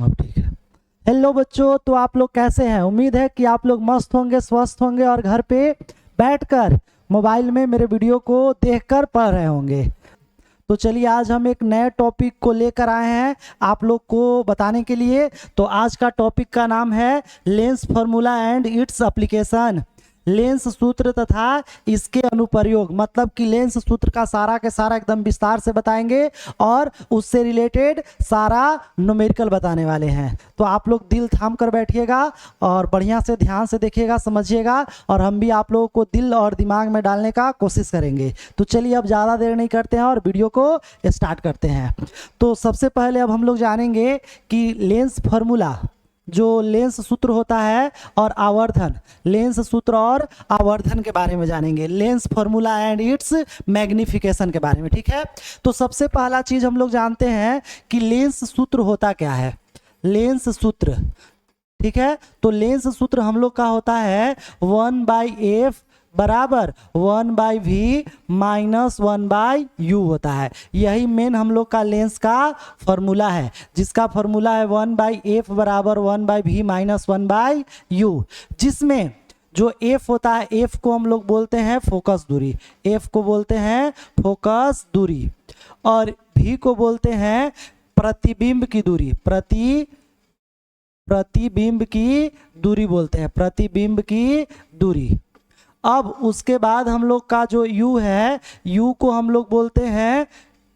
अब ठीक है। हेलो बच्चों, तो आप लोग कैसे हैं? उम्मीद है कि आप लोग मस्त होंगे, स्वस्थ होंगे और घर पे बैठकर मोबाइल में मेरे वीडियो को देखकर पढ़ रहे होंगे। तो चलिए, आज हम एक नए टॉपिक को लेकर आए हैं आप लोग को बताने के लिए। तो आज का टॉपिक का नाम है lens formula and its application. Lens सूत्र तथा इसके अनुप्रयोग, मतलब कि लेंस सूत्र का सारा के सारा एकदम विस्तार से बताएंगे और उससे रिलेटेड सारा न्यूमेरिकल बताने वाले हैं। तो आप लोग दिल थाम कर बैठिएगा और बढ़िया से ध्यान से देखिएगा, समझिएगा, और हम भी आप लोगों को दिल और दिमाग में डालने का कोशिश करेंगे। तो चलिए, अब ज़्यादा देर नहीं करते हैं और वीडियो को स्टार्ट करते हैं। तो सबसे पहले अब हम लोग जानेंगे कि लेंस फार्मूला, जो लेंस सूत्र होता है, और आवर्धन, लेंस सूत्र और आवर्धन के बारे में जानेंगे। Lens formula and it's magnification के बारे में, ठीक है। तो सबसे पहला चीज हम लोग जानते हैं कि लेंस सूत्र होता क्या है। लेंस सूत्र, ठीक है। तो लेंस सूत्र हम लोग का होता है 1/f बराबर 1/v माइनस 1/u होता है। यही मेन हम लोग का लेंस का फॉर्मूला है, जिसका फॉर्मूला है 1/f बराबर 1/v माइनस 1/u, जिसमें जो f होता है, f को हम लोग बोलते हैं फोकस दूरी, f को बोलते हैं फोकस दूरी, और v को बोलते हैं प्रतिबिंब की दूरी, प्रतिबिंब की दूरी बोलते हैं, प्रतिबिंब की दूरी। अब उसके बाद हम लोग का जो u है, u को हम लोग बोलते हैं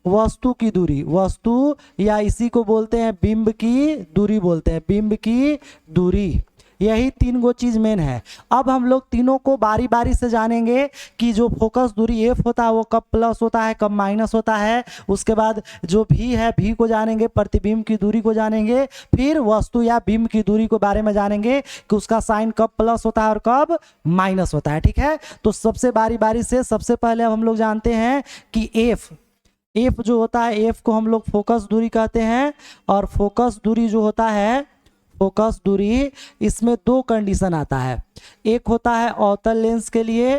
वस्तु की दूरी, वस्तु, या इसी को बोलते हैं बिंब की दूरी बोलते हैं, बिंब की दूरी। यही तीन गो चीज मेन है। अब हम लोग तीनों को बारी बारी से जानेंगे कि जो फोकस दूरी f होता है वो कब प्लस होता है, कब माइनस होता है। उसके बाद जो v है, v को जानेंगे, प्रतिबिंब की दूरी को जानेंगे, फिर वस्तु या बिंब की दूरी के बारे में जानेंगे कि उसका साइन कब प्लस होता है और कब माइनस होता है, ठीक है। तो सबसे बारी बारी से सबसे पहले हम लोग जानते हैं कि f जो होता है, f को हम लोग फोकस दूरी कहते हैं। और फोकस दूरी जो होता है, फोकस दूरी, इसमें दो कंडीशन आता है। एक होता है अवतल लेंस के लिए,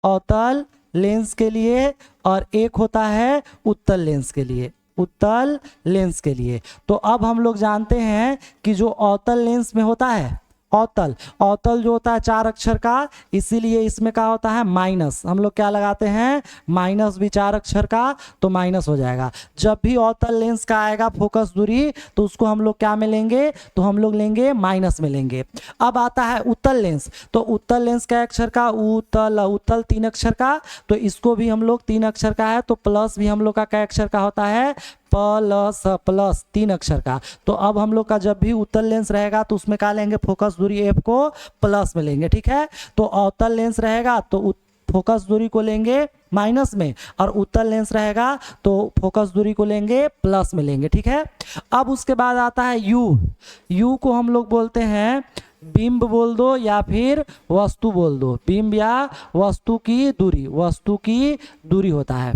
अवतल लेंस के लिए, और एक होता है उत्तल लेंस के लिए, उत्तल लेंस के लिए। तो अब हम लोग जानते हैं कि जो अवतल लेंस में होता है, अवतल जो होता है 4 अक्षर का, इसीलिए इसमें क्या होता है माइनस। हम लोग क्या लगाते हैं, माइनस, भी 4 अक्षर का तो माइनस हो जाएगा। जब भी अवतल लेंस का आएगा फोकस दूरी, तो उसको हम लोग क्या में लेंगे, तो हम लोग लेंगे माइनस में लेंगे। अब आता है उत्तल लेंस, तो उत्तल लेंस का अक्षर का उत्तल, उत्तल 3 अक्षर का, तो इसको भी हम लोग 3 अक्षर का है, तो प्लस भी हम लोग का क्या अक्षर का होता है, प्लस, प्लस 3 अक्षर का। तो अब हम लोग का जब भी उत्तल लेंस रहेगा तो उसमें क्या लेंगे, फोकस दूरी f को प्लस में लेंगे, ठीक है। तो अवतल लेंस रहेगा तो फोकस दूरी को लेंगे माइनस में, और उत्तल लेंस रहेगा तो फोकस दूरी को लेंगे प्लस में लेंगे, ठीक है। अब उसके बाद आता है u को हम लोग बोलते हैं बिंब बोल दो या फिर वस्तु बोल दो, बिंब या वस्तु की दूरी, वस्तु की दूरी होता है,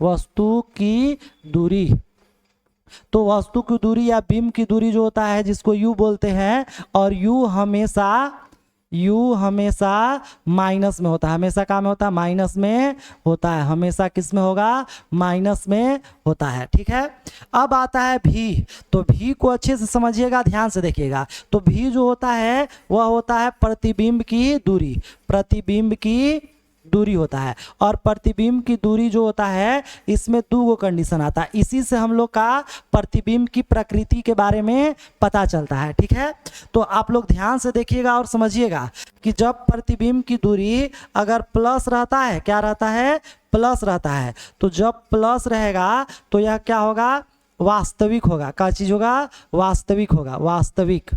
वस्तु की दूरी। तो वस्तु की दूरी या बिंब की दूरी जो होता है, जिसको u बोलते हैं, और u हमेशा माइनस में होता है, हमेशा क्या में होता है, माइनस में होता है, हमेशा किस में होगा, माइनस में होता है, ठीक है। अब आता है v, तो v को अच्छे से समझिएगा, ध्यान से देखिएगा। तो v जो होता है वह होता है प्रतिबिंब की दूरी, प्रतिबिंब की दूरी होता है। और प्रतिबिंब की दूरी जो होता है, इसमें 2 कंडीशन आता है। इसी से हम लोग का प्रतिबिंब की प्रकृति के बारे में पता चलता है, ठीक है। तो आप लोग ध्यान से देखिएगा और समझिएगा कि जब प्रतिबिंब की दूरी अगर प्लस रहता है, क्या रहता है, प्लस रहता है, तो जब प्लस रहेगा तो यह क्या होगा, वास्तविक होगा। क्या चीज होगा, वास्तविक होगा, वास्तविक,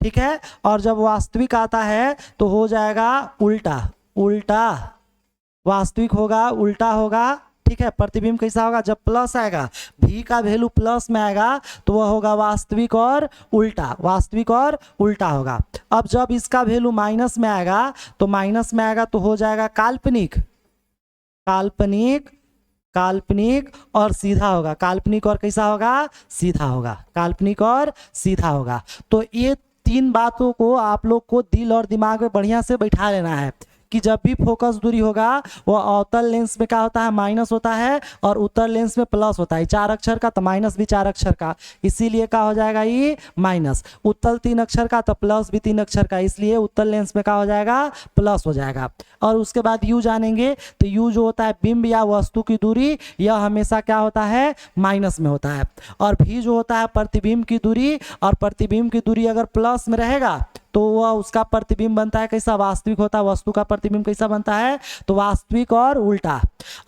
ठीक है। और जब वास्तविक आता है तो हो जाएगा उल्टा, उल्टा, वास्तविक होगा, उल्टा होगा, ठीक है। प्रतिबिंब कैसा होगा, जब प्लस आएगा, v का वैल्यू प्लस में आएगा तो वह होगा वास्तविक और उल्टा, वास्तविक और उल्टा होगा। अब जब इसका वैल्यू माइनस में आएगा, तो माइनस में आएगा तो हो जाएगा काल्पनिक, काल्पनिक, काल्पनिक और सीधा होगा, काल्पनिक और कैसा होगा, सीधा होगा, काल्पनिक और सीधा होगा। तो ये 3 बातों को आप लोग को दिल और दिमाग में बढ़िया से बैठा लेना है कि जब भी फोकस दूरी होगा वो अवतल लेंस में क्या होता है, माइनस होता है, और उत्तल लेंस में प्लस होता है। 4 अक्षर का तो माइनस भी 4 अक्षर का, इसीलिए क्या हो जाएगा ये माइनस। उत्तल 3 अक्षर का तो प्लस भी 3 अक्षर का, इसलिए उत्तल लेंस में क्या हो जाएगा, प्लस हो जाएगा। और उसके बाद यू जानेंगे तो यू जो होता है बिंब या वस्तु की दूरी, यह हमेशा क्या होता है, माइनस में होता है। और भी जो होता है प्रतिबिंब की दूरी, और प्रतिबिंब की दूरी अगर प्लस में रहेगा तो वह उसका प्रतिबिंब बनता है कैसा, वास्तविक होता है। वस्तु का प्रतिबिंब कैसा बनता है, तो वास्तविक और उल्टा।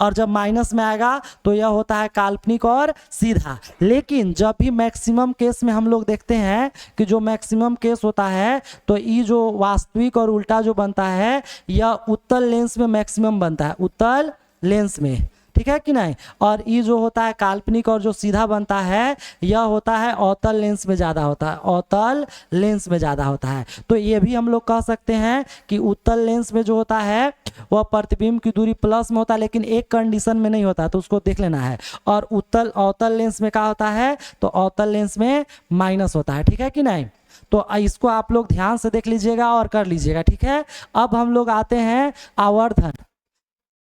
और जब माइनस में आएगा तो यह होता है काल्पनिक और सीधा। लेकिन जब भी मैक्सिमम केस में हम लोग देखते हैं कि जो मैक्सिमम केस होता है तो ये जो वास्तविक और उल्टा जो बनता है यह उत्तल लेंस में मैक्सिमम बनता है, उत्तल लेंस में, ठीक है कि नहीं। और ये जो होता है काल्पनिक और जो सीधा बनता है यह होता है अवतल लेंस में ज़्यादा होता है, अवतल लेंस में ज़्यादा होता है। तो ये भी हम लोग कह सकते हैं कि उत्तल लेंस में जो होता है वह प्रतिबिंब की दूरी प्लस में होता है, लेकिन एक कंडीशन में नहीं होता, तो उसको देख लेना है। और अवतल लेंस में क्या होता है, तो अवतल लेंस में माइनस होता है, ठीक है कि नहीं। तो इसको आप लोग ध्यान से देख लीजिएगा और कर लीजिएगा, ठीक है। अब हम लोग आते हैं आवर्धन।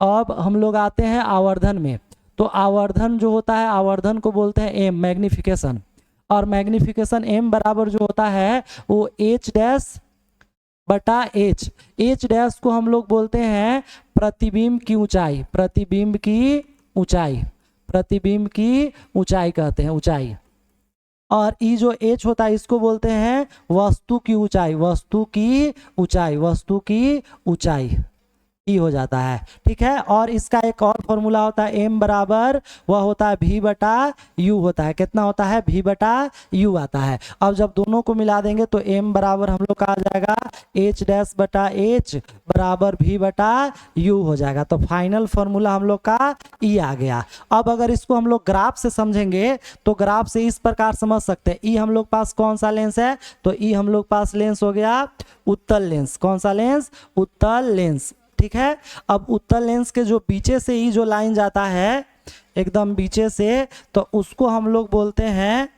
अब हम लोग आते हैं आवर्धन में। तो आवर्धन जो होता है, आवर्धन को बोलते हैं एम, मैग्निफिकेशन। और मैग्निफिकेशन एम बराबर जो होता है वो एच डैश बटा एच। एच डैश को हम लोग बोलते हैं प्रतिबिंब की ऊंचाई, प्रतिबिंब की ऊंचाई, प्रतिबिंब की ऊंचाई कहते हैं, ऊंचाई। और ई जो एच होता है इसको बोलते हैं वस्तु की ऊंचाई, वस्तु की ऊंचाई, वस्तु की ऊंचाई ई हो जाता है, ठीक है। और इसका एक और फॉर्मूला होता है एम बराबर, वह होता है भी बटा यू होता है। कितना होता है, भी बटा यू आता है। अब जब दोनों को मिला देंगे तो एम बराबर हम लोग का आ जाएगा एच डैश बटा एच बराबर भी बटा यू हो जाएगा। तो फाइनल फॉर्मूला हम लोग का ई आ गया। अब अगर इसको हम लोग ग्राफ से समझेंगे तो ग्राफ से इस प्रकार समझ सकते हैं। ई हम लोग पास कौन सा लेंस है, तो ई हम लोग पास लेंस हो गया उत्तल लेंस। कौन सा लेंस, उत्तल लेंस, ठीक है। अब उत्तल लेंस के जो पीछे से ही जो लाइन जाता है एकदम पीछे से, तो उसको हम लोग बोलते हैं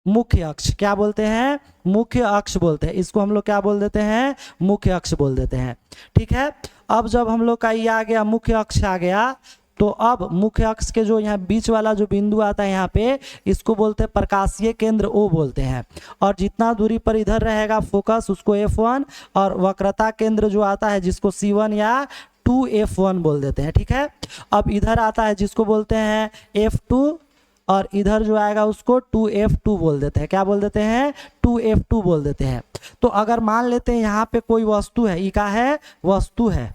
मुख्य अक्ष। क्या बोलते हैं, मुख्य अक्ष बोलते हैं। इसको हम लोग क्या बोल देते हैं, मुख्य अक्ष बोल देते हैं, ठीक है। अब जब हम लोग का ये आ गया, मुख्य अक्ष आ गया, तो अब मुख्य अक्ष के जो यहाँ बीच वाला जो बिंदु आता है यहाँ पे, इसको बोलते हैं प्रकाशीय केंद्र, ओ बोलते हैं। और जितना दूरी पर इधर रहेगा फोकस उसको F1, और वक्रता केंद्र जो आता है जिसको C1 या 2F1 बोल देते हैं, ठीक है। अब इधर आता है जिसको बोलते हैं F2, और इधर जो आएगा उसको 2F2 बोल देते हैं। क्या बोल देते हैं, 2F2 बोल देते हैं। तो अगर मान लेते हैं यहाँ पे कोई वस्तु है, ई का है, वस्तु है,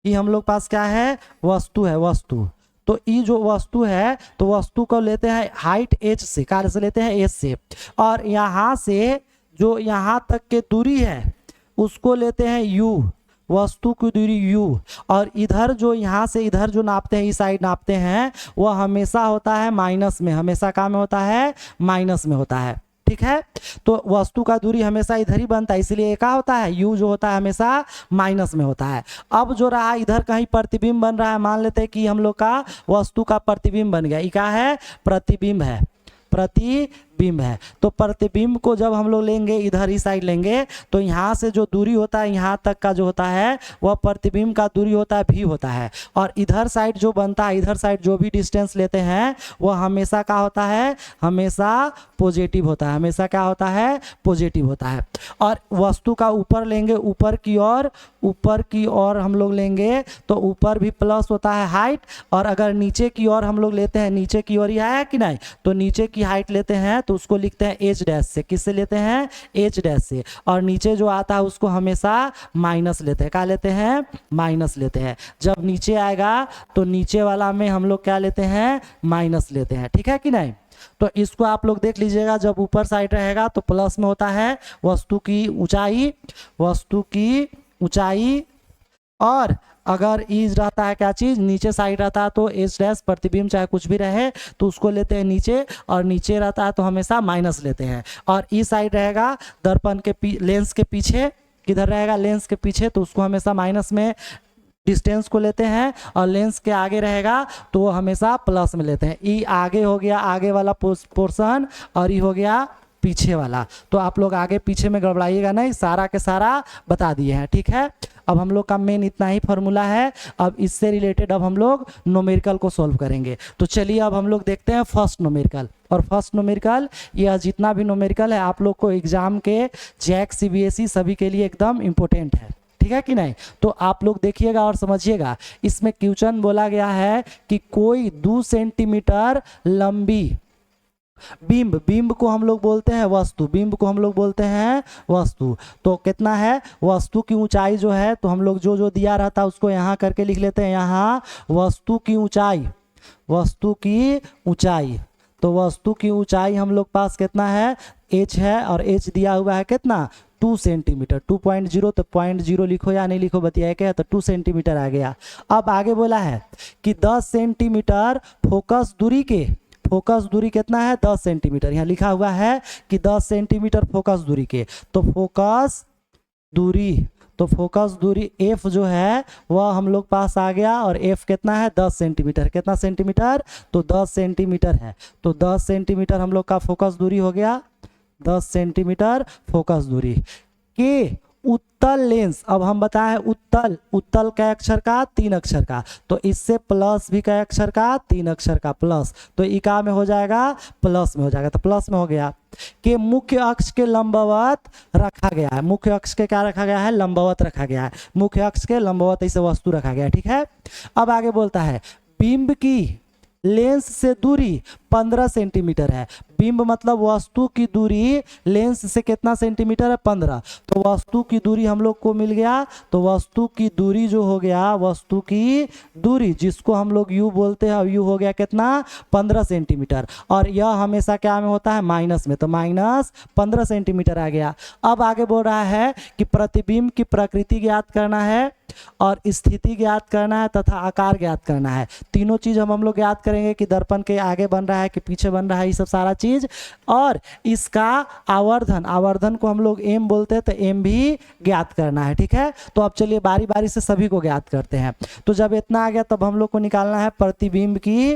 ये हम लोग पास क्या है, वस्तु है, वस्तु। तो ये जो वस्तु है तो वस्तु को लेते हैं हाइट h से, कार्य से लेते हैं h से, और यहाँ से जो यहाँ तक के दूरी है उसको लेते हैं u, वस्तु की दूरी u। और इधर जो यहाँ से इधर जो नापते हैं, इस साइड नापते हैं, वह हमेशा होता है माइनस में, हमेशा कहाँ में होता है, माइनस में होता है, ठीक है। तो वस्तु का दूरी हमेशा इधर ही बनता है, इसलिए क्या होता है, u जो होता है हमेशा माइनस में होता है। अब जो रहा इधर कहीं प्रतिबिंब बन रहा है, मान लेते हैं कि हम लोग का वस्तु का प्रतिबिंब बन गया, ये क्या है, प्रतिबिंब है, प्रतिबिंब है। तो प्रतिबिंब को जब हम लोग लेंगे, इधर ही साइड लेंगे, तो यहाँ से जो दूरी होता है यहाँ तक का जो होता है वह प्रतिबिंब का दूरी होता है भी होता है। और इधर साइड जो बनता है, इधर साइड जो भी डिस्टेंस लेते हैं वह हमेशा क्या होता है, हमेशा पॉजिटिव होता है, हमेशा क्या होता है, पॉजिटिव होता है। और वस्तु का ऊपर लेंगे, ऊपर की ओर, ऊपर की ओर हम लोग लेंगे तो ऊपर भी प्लस होता है हाइट। और अगर नीचे की ओर हम लोग लेते हैं, नीचे की ओर ही आया कि नहीं, तो नीचे की हाइट लेते हैं तो उसको लिखते हैं एच डैश से। किससे लेते हैं, एच डैश से। और नीचे जो आता है उसको हमेशा माइनस लेते हैं। क्या लेते हैं, माइनस लेते हैं। जब नीचे आएगा तो नीचे वाला में हम लोग क्या लेते हैं, माइनस लेते हैं, ठीक है कि नहीं। तो इसको आप लोग देख लीजिएगा, जब ऊपर साइड रहेगा तो प्लस में होता है वस्तु की ऊंचाई, वस्तु की ऊंचाई। और अगर इज रहता है क्या चीज, नीचे साइड रहता है तो एच डैश प्रतिबिंब चाहे कुछ भी रहे तो उसको लेते हैं नीचे, और नीचे रहता है तो हमेशा माइनस लेते हैं। और ई साइड रहेगा दर्पण के लेंस के पीछे, किधर रहेगा, लेंस के पीछे, तो उसको हमेशा माइनस में डिस्टेंस को लेते हैं। और लेंस के आगे रहेगा तो वो हमेशा प्लस में लेते हैं। ई आगे हो गया, आगे वाला पोर्शन, और ई हो गया पीछे वाला। तो आप लोग आगे पीछे में गड़बड़ाइएगा नहीं, सारा के सारा बता दिए हैं, ठीक है। अब हम लोग का मेन इतना ही फॉर्मूला है। अब इससे रिलेटेड अब हम लोग न्यूमेरिकल को सॉल्व करेंगे। तो चलिए अब हम लोग देखते हैं फर्स्ट न्यूमेरिकल। और फर्स्ट न्यूमेरिकल, यह जितना भी न्यूमेरिकल है आप लोग को एग्जाम के जैक सीबीएसई सभी के लिए एकदम इम्पोर्टेंट है, ठीक है कि नहीं। तो आप लोग देखिएगा और समझिएगा। इसमें क्वेश्चन बोला गया है कि कोई 2 सेंटीमीटर लंबी बिंब को हम लोग बोलते हैं वस्तु, बिंब को हम लोग बोलते हैं वस्तु। तो कितना है वस्तु की ऊंचाई जो है, तो हम लोग जो दिया रहता है उसको यहाँ करके लिख लेते हैं। यहाँ वस्तु की ऊंचाई, वस्तु की ऊंचाई, तो वस्तु की ऊंचाई हम लोग पास कितना है, h है, और h दिया हुआ है कितना 2 सेंटीमीटर, 2.0। तो 0.0 लिखो या नहीं लिखो बतिया क्या, तो 2 सेंटीमीटर आ गया। अब आगे बोला है कि 10 सेंटीमीटर फोकस दूरी के, फोकस दूरी कितना है 10 सेंटीमीटर, यहाँ लिखा हुआ है कि 10 सेंटीमीटर फोकस दूरी के। तो फोकस दूरी, तो फोकस दूरी f जो है वह हम लोग पास आ गया, और f कितना है 10 सेंटीमीटर, कितना सेंटीमीटर, तो 10 सेंटीमीटर है। तो 10 सेंटीमीटर हम लोग का फोकस दूरी हो गया, 10 सेंटीमीटर फोकस दूरी के उत्तल लेंस। अब हम बताएं उत्तल, उत्तल कै अक्षर का 3 अक्षर का, तो इससे प्लस भी कै अक्षर का 3 अक्षर का प्लस, तो इका में हो जाएगा प्लस में हो जाएगा, तो प्लस में हो गया। कि मुख्य अक्ष के लंबवत रखा गया है, मुख्य अक्ष के क्या रखा गया है, लंबवत रखा गया है, मुख्य अक्ष के लंबवत ऐसे वस्तु रखा गया है, ठीक है। अब आगे बोलता है बिंब की लेंस से दूरी 15 सेंटीमीटर है। बिंब मतलब वस्तु की दूरी लेंस से कितना सेंटीमीटर है 15। तो वस्तु की दूरी हम लोग को मिल गया, तो वस्तु की दूरी जो हो गया, वस्तु की दूरी जिसको हम लोग यू बोलते हैं, यू हो गया कितना 15 सेंटीमीटर, और यह हमेशा क्या में होता है माइनस में, तो माइनस 15 सेंटीमीटर आ गया। अब आगे बोल रहा है कि प्रतिबिंब की प्रकृति ज्ञात करना है, और स्थिति ज्ञात करना है, तथा आकार ज्ञात करना है। तीनों चीज हम लोग ज्ञात करेंगे कि दर्पण के आगे बन रहा है कि पीछे बन रहा है, ये सब सारा चीज। और इसका आवर्धन, आवर्धन को हम लोग एम बोलते हैं, तो एम भी ज्ञात करना है, ठीक है। तो अब चलिए बारी बारी से सभी को ज्ञात करते हैं। तो जब इतना आ गया तब हम लोग को निकालना है प्रतिबिंब की,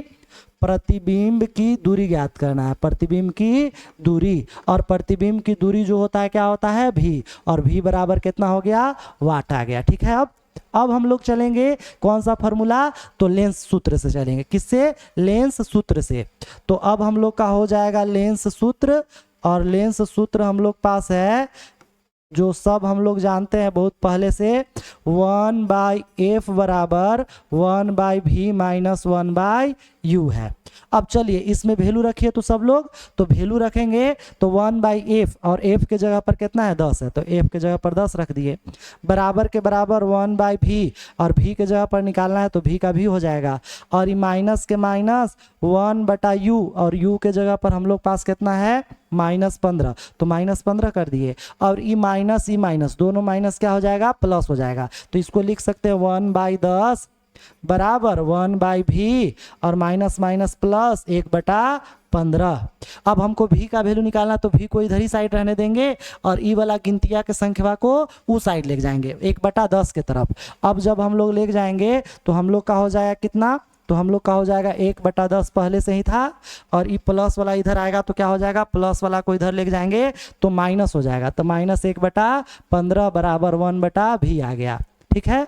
प्रतिबिंब की दूरी ज्ञात करना है, प्रतिबिंब की दूरी। और प्रतिबिंब की दूरी जो होता है क्या होता है भी, और भी बराबर कितना हो गया वाट आ गया, ठीक है। अब हम लोग चलेंगे कौन सा फॉर्मूला, तो लेंस सूत्र से चलेंगे। किससे, लेंस सूत्र से। तो अब हम लोग का हो जाएगा लेंस सूत्र, और लेंस सूत्र हम लोग पास है जो सब हम लोग जानते हैं बहुत पहले से, 1/f बराबर 1/v माइनस 1/u है। अब चलिए इसमें वैल्यू रखिए तो सब लोग, तो वैल्यू रखेंगे तो 1/f, और f के जगह पर कितना है 10 है, तो f के जगह पर 10 रख दिए, बराबर के बराबर 1/v, और v के जगह पर निकालना है तो v का भी हो जाएगा, और ये माइनस के माइनस 1/u, और u के जगह पर हम लोग पास कितना है -15, तो -15 कर दिए, और ई माइनस दोनों माइनस क्या हो जाएगा प्लस हो जाएगा। तो इसको लिख सकते हैं 1/10 बराबर 1/v, और माइनस माइनस प्लस 1/15। अब हमको v का वैल्यू निकालना, तो v को इधर ही साइड रहने देंगे, और ई वाला गिनतिया के संख्या को उस साइड ले जाएंगे 1/10 के तरफ। अब जब हम लोग ले जाएंगे तो हम लोग का हो जाएगा कितना, तो हम लोग का हो जाएगा 1/10 पहले से ही था, और ये प्लस वाला इधर आएगा तो क्या हो जाएगा, प्लस वाला को इधर ले जाएंगे तो माइनस हो जाएगा, तो -1/15 बराबर 1/v आ गया, ठीक है।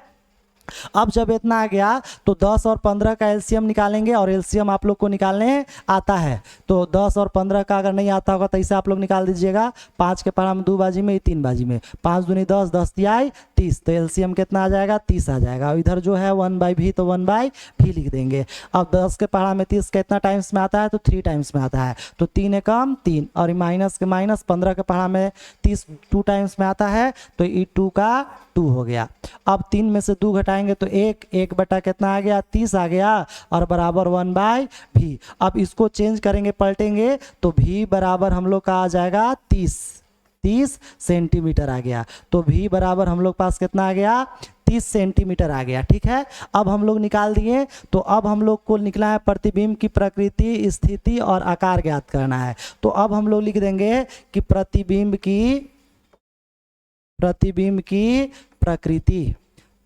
अब जब इतना आ गया तो 10 और 15 का एलसीएम निकालेंगे, और एलसीएम आप लोग को निकालने आता है, तो 10 और 15 का अगर नहीं आता होगा तो ऐसे आप लोग निकाल दीजिएगा। 5 के पढ़ा में 2 बाजी में, 3 बाजी में, 5 दूनी 10, 10 तिहाई 30, तो एलसीएम कितना आ जाएगा 30 आ जाएगा। इधर जो है 1/v, तो 1/v लिख देंगे। अब 10 के पढ़ा में 30 कितना टाइम्स में आता है, तो 3 टाइम्स में आता है, तो 3 एकम 3, और माइनस के माइनस 15 के पढ़ा में 30 2 टाइम्स में आता है, तो ई 2 का 2 हो गया। अब 3 में से 2 घटाएंगे तो 1 बटा कितना आ गया 30 आ गया, और बराबर 1/v। अब इसको चेंज करेंगे पलटेंगे तो v बराबर हम लोग का आ जाएगा 30 सेंटीमीटर आ गया, तो v बराबर हम लोग पास कितना आ गया 30 सेंटीमीटर आ गया, ठीक है। अब हम लोग निकाल दिए, तो अब हम लोग को निकला है प्रतिबिंब की प्रकृति, स्थिति और आकार ज्ञात करना है। तो अब हम लोग लिख देंगे कि प्रतिबिंब की प्रकृति,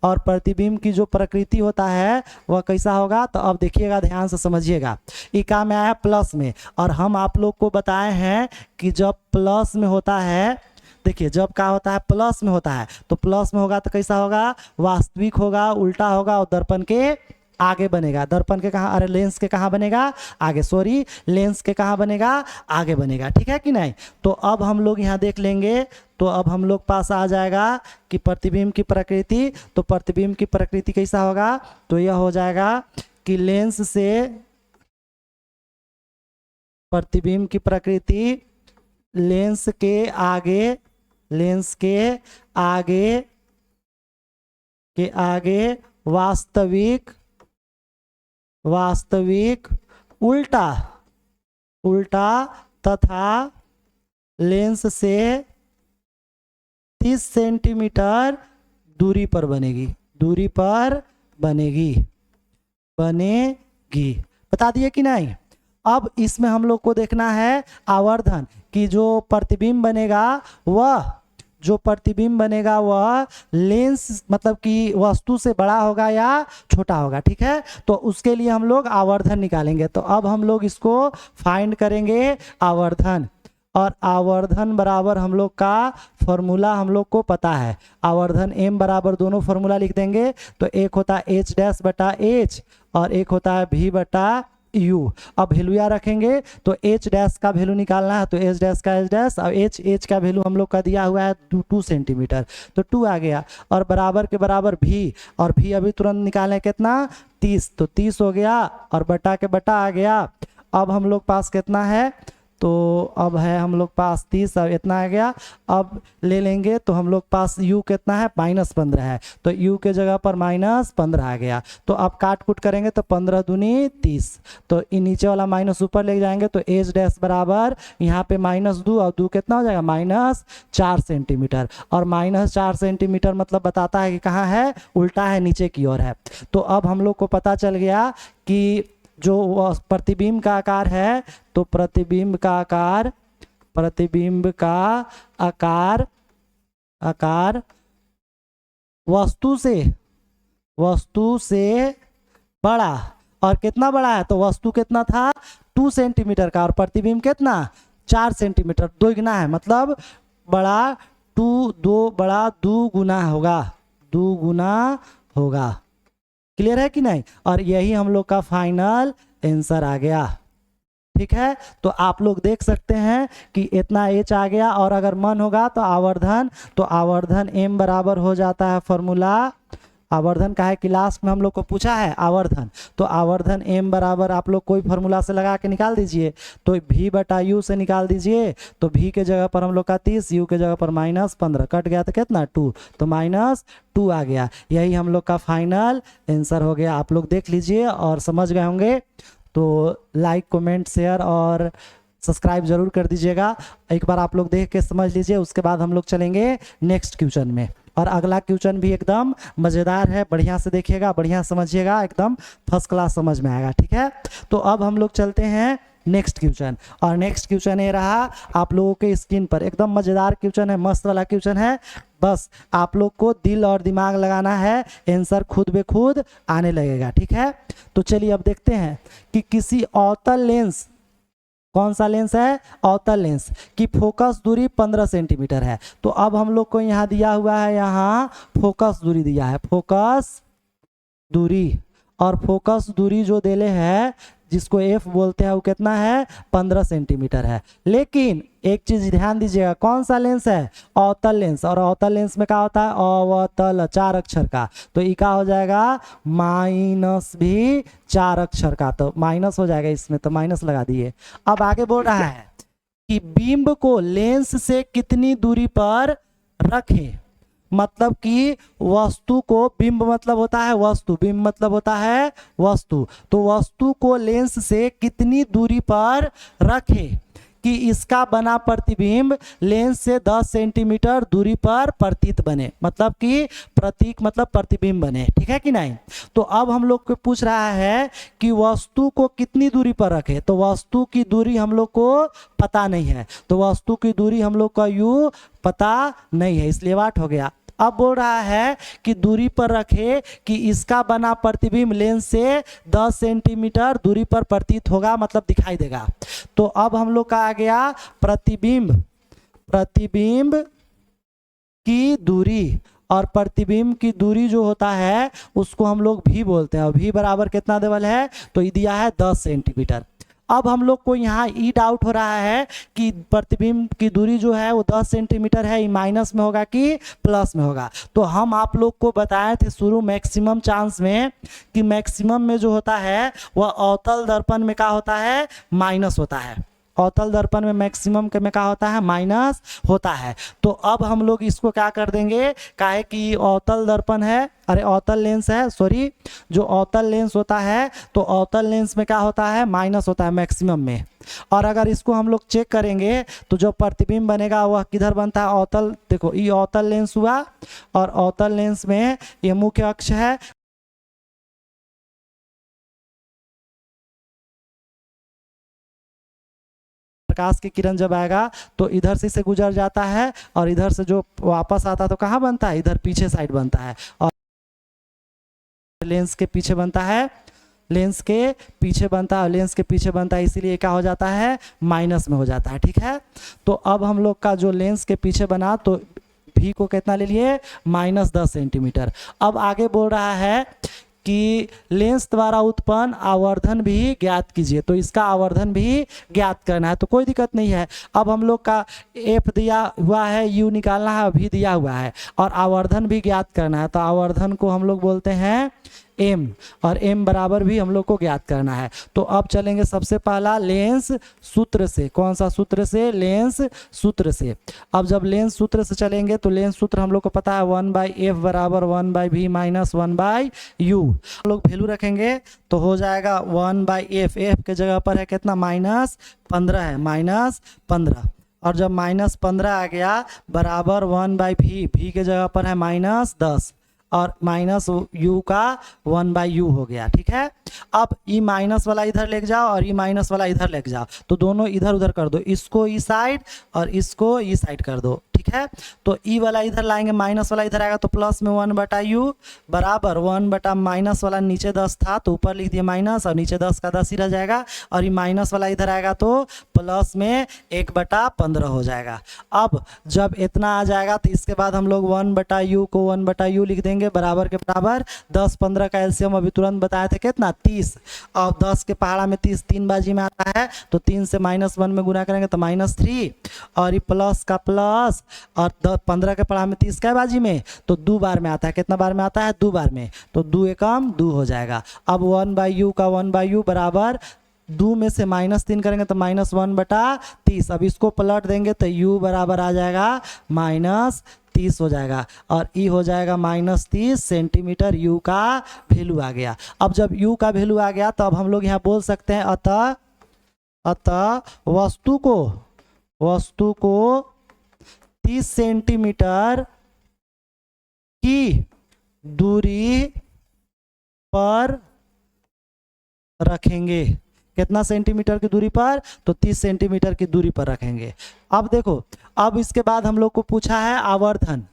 और प्रतिबिंब की जो प्रकृति होता है वह कैसा होगा। तो अब देखिएगा, ध्यान से समझिएगा। ये काम में आया प्लस में, और हम आप लोग को बताए हैं कि जब प्लस में होता है, देखिए जब क्या होता है प्लस में होता है, तो प्लस में होगा तो कैसा होगा, वास्तविक होगा, उल्टा होगा और दर्पण के आगे बनेगा। दर्पण के कहाँ, अरे लेंस के कहाँ बनेगा, आगे, सॉरी लेंस के कहाँ बनेगा, आगे बनेगा। ठीक है कि नहीं। तो अब हम लोग यहाँ देख लेंगे, तो अब हम लोग पास आ जाएगा कि प्रतिबिंब की प्रकृति। तो प्रतिबिंब की प्रकृति कैसा होगा, तो यह हो जाएगा कि लेंस से प्रतिबिंब की प्रकृति लेंस के आगे, लेंस के आगे वास्तविक उल्टा तथा लेंस से 30 सेंटीमीटर दूरी पर बनेगी, बनेगी। बता दिए कि नहीं। अब इसमें हम लोग को देखना है आवर्धन कि जो प्रतिबिंब बनेगा वह लेंस मतलब कि वस्तु से बड़ा होगा या छोटा होगा। ठीक है, तो उसके लिए हम लोग आवर्धन निकालेंगे। तो अब हम लोग इसको फाइंड करेंगे आवर्धन, और आवर्धन बराबर हम लोग का फॉर्मूला हम लोग को पता है। आवर्धन m बराबर दोनों फॉर्मूला लिख देंगे। तो एक होता है h डैश बटा h और एक होता है v बटा u। अब वैल्यू रखेंगे, तो h डैश का वैल्यू निकालना है, तो h डैश का h डैश, और h का वैल्यू हम लोग का दिया हुआ है 2 सेंटीमीटर, तो 2 आ गया। और बराबर के बराबर v, और v अभी तुरंत निकालें कितना, 30, तो 30 हो गया, और बटा के बटा आ गया। अब हम लोग पास कितना है, तो अब है हम लोग पास 30, अब इतना आ गया। अब ले लेंगे तो हम लोग पास u कितना है, -15 है, तो u के जगह पर -15 आ गया। तो अब काट कुट करेंगे तो 15 दूनी 30, तो इन नीचे वाला माइनस ऊपर ले जाएंगे, तो h डैश बराबर यहाँ पे -2 और 2 कितना हो जाएगा, -4 सेंटीमीटर। और -4 सेंटीमीटर मतलब बताता है कि कहाँ है, उल्टा है, नीचे की ओर है। तो अब हम लोग को पता चल गया कि जो प्रतिबिंब का आकार है, तो प्रतिबिंब का आकार वस्तु से बड़ा, और कितना बड़ा है, तो वस्तु कितना था 2 सेंटीमीटर का, और प्रतिबिंब कितना 4 सेंटीमीटर, 2 गुना है, मतलब बड़ा 2 गुना होगा। क्लियर है कि नहीं। और यही हम लोग का फाइनल आंसर आ गया। ठीक है, तो आप लोग देख सकते हैं कि इतना h आ गया, और अगर मन होगा तो आवर्धन m बराबर हो जाता है फॉर्मूला। आवर्धन का है कि लास्ट में हम लोग को पूछा है आवर्धन, तो आवर्धन m बराबर आप लोग कोई फार्मूला से लगा के निकाल दीजिए। तो v बटा u से निकाल दीजिए, तो v के जगह पर हम लोग का 30, u के जगह पर -15, कट गया तो कितना 2, तो -2 आ गया। यही हम लोग का फाइनल आंसर हो गया। आप लोग देख लीजिए और समझ गए होंगे, तो लाइक कमेंट शेयर और सब्सक्राइब जरूर कर दीजिएगा। एक बार आप लोग देख के समझ लीजिए, उसके बाद हम लोग चलेंगे नेक्स्ट क्वेश्चन में। और अगला क्वेश्चन भी एकदम मज़ेदार है, बढ़िया से देखिएगा, बढ़िया समझिएगा, एकदम फर्स्ट क्लास समझ में आएगा। ठीक है, तो अब हम लोग चलते हैं नेक्स्ट क्वेश्चन। और नेक्स्ट क्वेश्चन ये रहा आप लोगों के स्क्रीन पर, एकदम मज़ेदार क्वेश्चन है, मस्त वाला क्वेश्चन है। बस आप लोग को दिल और दिमाग लगाना है, आंसर खुद ब खुद आने लगेगा। ठीक है, तो चलिए अब देखते हैं कि किसी अवतल लेंस, कौन सा लेंस है, अवतल लेंस की फोकस दूरी 15 सेंटीमीटर है। तो अब हम लोग को यहाँ दिया हुआ है, यहाँ फोकस दूरी दिया है, फोकस दूरी, और फोकस दूरी जो देले है जिसको f बोलते हैं वो कितना है, 15 सेंटीमीटर है। लेकिन एक चीज ध्यान दीजिएगा, कौन सा लेंस है, अवतल लेंस, और अवतल लेंस में क्या होता है, अवतल 4 अक्षर का, तो ई का हो जाएगा माइनस भी 4 अक्षर का, तो माइनस हो जाएगा इसमें, तो माइनस लगा दिए। अब आगे बोल रहा है कि बिंब को लेंस से कितनी दूरी पर रखें, मतलब कि वस्तु को, बिंब मतलब होता है वस्तु, बिंब मतलब होता है वस्तु, तो वस्तु को लेंस से कितनी दूरी पर रखें कि इसका बना प्रतिबिंब लेंस से 10 सेंटीमीटर दूरी पर प्रतीत बने, मतलब कि प्रतीक मतलब प्रतिबिंब बने। ठीक है कि नहीं। तो अब हम लोग को पूछ रहा है कि वस्तु को कितनी दूरी पर रखे, तो वस्तु की दूरी हम लोग को पता नहीं है, तो वस्तु की दूरी हम लोग का u पता नहीं है, इसलिए वाट हो गया। अब बोल रहा है कि दूरी पर रखे कि इसका बना प्रतिबिंब लेंस से 10 सेंटीमीटर दूरी पर प्रतीत होगा, मतलब दिखाई देगा। तो अब हम लोग का आ गया प्रतिबिंब की दूरी, और प्रतिबिंब की दूरी जो होता है उसको हम लोग भी बोलते हैं। भी बराबर कितना देवल है, तो ये दिया है 10 सेंटीमीटर। अब हम लोग को यहाँ ई डाउट हो रहा है कि प्रतिबिंब की दूरी जो है वो 10 सेंटीमीटर है, ये माइनस में होगा कि प्लस में होगा। तो हम आप लोग को बताए थे शुरू मैक्सिमम चांस में कि मैक्सिमम में जो होता है वह अवतल दर्पण में क्या होता है, माइनस होता है। अवतल दर्पण में मैक्सिमम के में क्या होता है, माइनस होता है। तो अब हम लोग इसको क्या कर देंगे, काहे कि अवतल दर्पण है, अरे अवतल लेंस है, सॉरी, जो अवतल लेंस होता है तो अवतल लेंस में क्या होता है, माइनस होता है मैक्सिमम में। और अगर इसको हम लोग चेक करेंगे तो जो प्रतिबिंब बनेगा वह किधर बनता है, अवतल, देखो ये अवतल लेंस हुआ, और अवतल लेंस में ये मुख्य अक्ष है, प्रकाश की किरण जब आएगा तो इधर से गुजर जाता है, और इधर से जो वापस आता है तो कहाँ बनता है, इधर पीछे साइड बनता है, और लेंस के पीछे बनता है, लेंस के पीछे बनता है, लेंस के पीछे बनता है, इसीलिए क्या हो जाता है, माइनस में हो जाता है। ठीक है, तो अब हम लोग का जो लेंस के पीछे बना तो भी को कितना ले लिए, -10 सेंटीमीटर। अब आगे बोल रहा है कि लेंस द्वारा उत्पन्न आवर्धन भी ज्ञात कीजिए, तो इसका आवर्धन भी ज्ञात करना है, तो कोई दिक्कत नहीं है। अब हम लोग का एफ दिया हुआ है, यू निकालना है, भी दिया हुआ है, और आवर्धन भी ज्ञात करना है, तो आवर्धन को हम लोग बोलते हैं m, और m बराबर भी हम लोग को ज्ञात करना है। तो अब चलेंगे सबसे पहला लेंस सूत्र से, कौन सा सूत्र से, लेंस सूत्र से। अब जब लेंस सूत्र से चलेंगे तो लेंस सूत्र हम लोग को पता है 1/f बराबर 1/v माइनस 1/u। हम लोग वैल्यू रखेंगे तो हो जाएगा 1/f, f के जगह पर है कितना, -15 है, -15, और जब -15 आ गया बराबर 1/v, v के जगह पर है -10, और माइनस u का 1/u हो गया। ठीक है, अब ई माइनस वाला इधर लेके जाओ और ई माइनस वाला इधर लेके जाओ, तो दोनों इधर उधर कर दो, इसको ई साइड और इसको ई साइड कर दो। ठीक है, तो ई वाला इधर लाएंगे, माइनस वाला इधर आएगा, तो प्लस में 1/u बराबर 1 माइनस वाला नीचे 10 था तो ऊपर लिख दिया माइनस, और नीचे 10 का 10 ही रह जाएगा, और ये माइनस वाला इधर आएगा तो प्लस में 1/15 हो जाएगा। अब जब इतना आ जाएगा तो इसके बाद हम लोग 1/u को 1/u लिख देंगे, बराबर के बराबर 10 15 का एलसीएम अभी तुरंत बताए थे कितना, 30, और 10 के पहाड़ा में 30 3 बाजी में आता है, तो 3 से -1 में गुना करेंगे तो -3, और ये प्लस का प्लस, और 15 के पहाड़ा में 30 क्या बाजी में, तो 2 बार में आता है, कितना बार में आता है, 2 बार में, तो 2 एकम 2 हो जाएगा। अब 1/u का 1/u बराबर 2 में से -3 करेंगे तो -1/30, अब इसको पलट देंगे तो u बराबर आ जाएगा -30 हो जाएगा, और ई हो जाएगा -30 सेंटीमीटर, u का वैल्यू आ गया। अब जब u का वैल्यू आ गया तो अब हम लोग यहाँ बोल सकते हैं अतः वस्तु को 30 सेंटीमीटर की दूरी पर रखेंगे। कितना सेंटीमीटर की दूरी पर, तो 30 सेंटीमीटर की दूरी पर रखेंगे। अब देखो, अब इसके बाद हम लोग को पूछा है आवर्धन,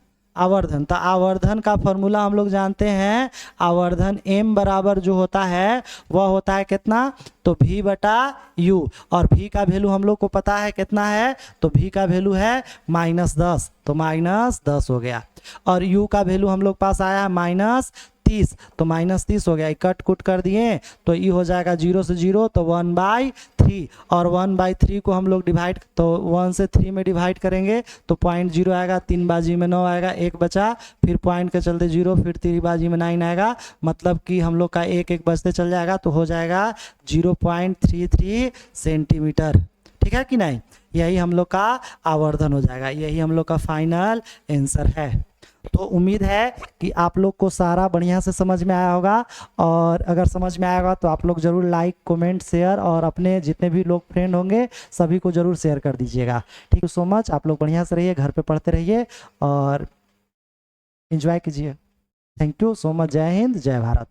तो आवर्धन का फॉर्मूला हम लोग जानते हैं, आवर्धन m बराबर जो होता है वह होता है कितना, तो v/u, और v का वैल्यू हम लोग को पता है कितना है, तो v का वैल्यू है -10, तो -10 हो गया, और u का वैल्यू हम लोग पास आया है -30, तो -30 हो गया, कट कुट कर दिए तो ये हो जाएगा 0 से 0, तो 1/3, और 1/3 को हम लोग डिवाइड, तो 1 से 3 में डिवाइड करेंगे तो 0.0 आएगा, 3 बाजी में 9 आएगा, 1 बचा, फिर पॉइंट के चलते 0, फिर 3 बाजी में 9 आएगा, मतलब कि हम लोग का 1 बचते चल जाएगा, तो हो जाएगा 0.33 सेंटीमीटर। ठीक है कि नहीं, यही हम लोग का आवर्धन हो जाएगा, यही हम लोग का फाइनल आंसर है। तो उम्मीद है कि आप लोग को सारा बढ़िया से समझ में आया होगा, और अगर समझ में आया होगा तो आप लोग ज़रूर लाइक कमेंट शेयर, और अपने जितने भी लोग फ्रेंड होंगे सभी को ज़रूर शेयर कर दीजिएगा। थैंक यू सो मच, आप लोग बढ़िया से रहिए, घर पे पढ़ते रहिए और एंजॉय कीजिए। थैंक यू सो मच, जय हिंद, जय भारत।